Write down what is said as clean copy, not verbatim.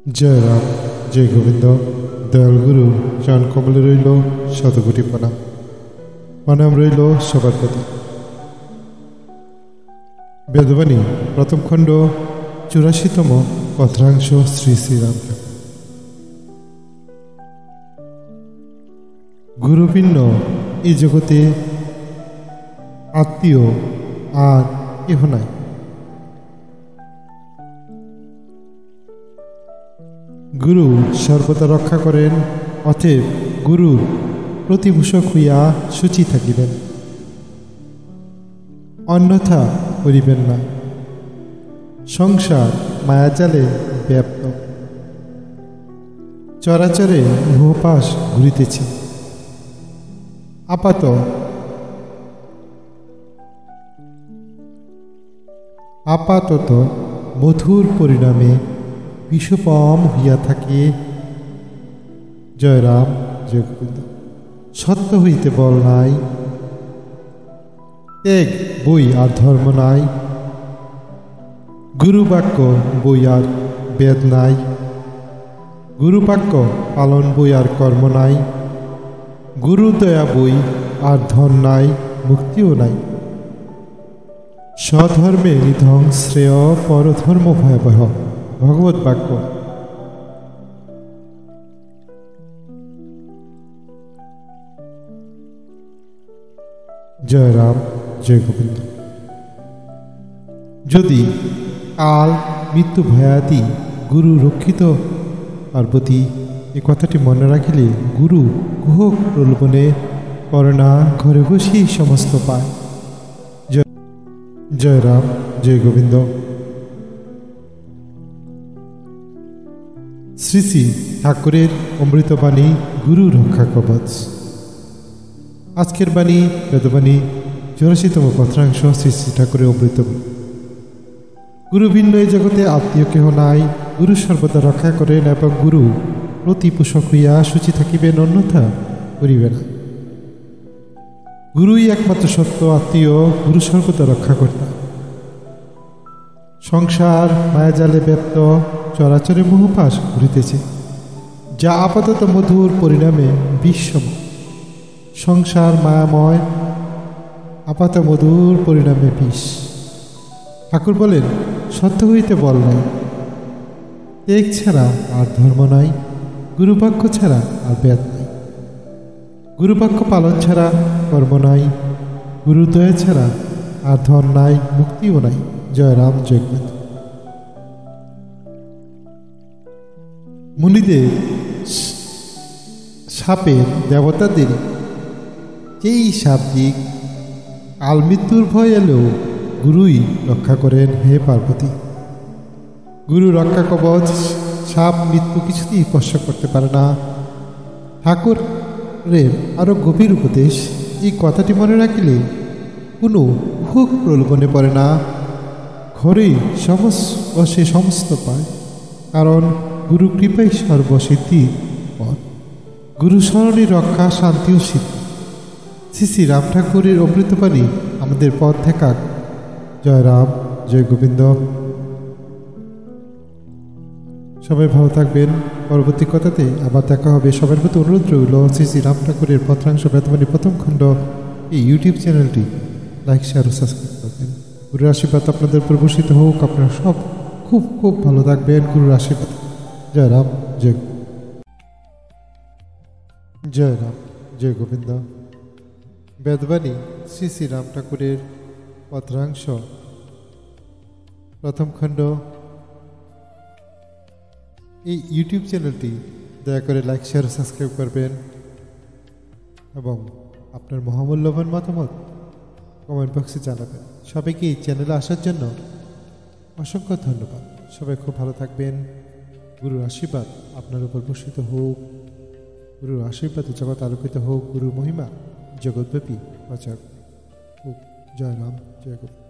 জয় রাম, জয় গোবিন্দ। দয়াল গুরু চরণ কমলে রইল শতকোটি প্রণাম। প্রণাম রইল সবার প্রতি। বেদবাণী প্রথম খণ্ড 84তম কথাংশ শ্রী শ্রীরাম। গুরু ভিন্ন এই জগতে আত্মীয় আর কেহ নাই। গুরু সর্বদা রক্ষা করেন, অতএব গুরুর প্রতিভূষক হইয়া শুচি থাকিবেন, অন্যথা করিবেন না। সংসার মায়াজালে ব্যাপ্ত, চরাচরে মোহপাশ ঘুরিতেছে। আপাতত মধুর পরিণামে বিষপম হইয়া থাকে। জয় রাম, জয় গোবিন্দ। সত্য হইতে বল নাই, ত্যাগ বই আর ধর্ম নাই। গুরু বাক্য বই আর বেদ নাই, গুরু বাক্য পালন বই আর কর্ম নাই। গুরু দয়া বই আর ধন নাই, মুক্তিও নাই। স্বধর্মে নিধং শ্রেয়, পরধর্ম ভয়াবহ। ভগবত বাক্য। জয় রাম, জয় গোবিন্দ। যদি কাল মৃত্যু ভয়াদি গুরু রক্ষিত পার্বতী, এ কথাটি মনে রাখিলে গুরু গুহ প্রলোভনে করোনা ঘরে বসেই সমস্ত পায়। জয় রাম, জয় গোবিন্দ। শ্রী শ্রী ঠাকুরের অমৃতবাণী গুরু রক্ষা কবচ। আজকের বাণী বেদবাণী 84তম কথাংশ শ্রী শ্রী ঠাকুরের অমৃতবাণী। গুরু ভিন্ন এই জগতে আত্মীয় কেহ নাই। গুরু সর্বদা রক্ষা করেন এবং গুরু প্রতিপোষক হইয়া শুচি থাকিবেন, অন্যথা করিবে না। গুরুই একমাত্র সত্য আত্মীয়, গুরু সর্বদা রক্ষা কর্তা। সংসার মায়াজালে ব্যাপ্ত, চরাচরে মোহপাশ ঘুরিতেছে, যা আপাতত মধুর পরিণামে বিষম। সংসার মায়াময়, আপাত মধুর পরিণামে বিষ। ঠাকুর বলেন, সত্য হইতে বল নাই, ত্যাগ ছাড়া আর ধর্ম নাই। গুরুবাক্য ছাড়া আর বেদ নাই, গুরুবাক্য পালন ছাড়া কর্ম নাই। গুরুদয়া ছাড়া আর ধন নাই, মুক্তিও নাই। জয় রাম, জয় গোবিন্দ। মুনিদের সাপের দেবতাদের যেই সাপ দিক, কাল মৃত্যুর ভয় এলেও গুরুই রক্ষা করেন। হে পার্বতী, গুরু রক্ষা কবচ, সাপ মৃত্যু কিছুতেই স্পর্শ করতে পারে না। ঠাকুরের আরো গভীর উপদেশ, এই কথাটি মনে রাখিলে কোনো ভোগ প্রলোভনে পড়ে না, ঘরেই বসে সমস্ত পায়। কারণ গুরু কৃপাই সর্বসিদ্ধি পথ। গুরু স্মরণে রক্ষা, শান্তি ও সিদ্ধি। শ্রী শ্রী রাম ঠাকুরের অমৃতবাণী আমাদের পথ দেখাক। জয় রাম, জয় গোবিন্দ। সবাই ভালো থাকবেন। পরবর্তী কথাতে আবার দেখা হবে। সবার প্রতি অনুরোধ রইল, শ্রী শ্রী রাম ঠাকুরের কথাংশ বেদবাণী প্রথম খণ্ড এই ইউটিউব চ্যানেলটি লাইক, শেয়ার ও সাবস্ক্রাইব করবেন। গুরুর আশীর্বাদ আপনাদের উপর বর্ষিত হোক। আপনারা সব খুব খুব ভালো থাকবেন। গুরুর আশীর্বাদ। জয় রাম, জয় জয় রাম, জয় গোবিন্দ। বেদবাণী শ্রী শ্রী রাম ঠাকুরের কথাংশ প্রথম খণ্ড এই ইউটিউব চ্যানেলটি দয়া করে লাইক, শেয়ার ও সাবস্ক্রাইব করবেন এবং আপনার মহামূল্যবান মতামত কমেন্ট বক্সে জানাবেন। সবাইকে এই চ্যানেলে আসার জন্য অসংখ্য ধন্যবাদ। সবাই খুব ভালো থাকবেন। গুরুর আশীর্বাদ আপনার উপর বর্ষিত হোক। গুরুর আশীর্বাদে জগৎ আলোকিত হোক। গুরুর মহিমা জগৎব্যাপী প্রচার হোক। জয় রাম, জয় গোবিন্দ।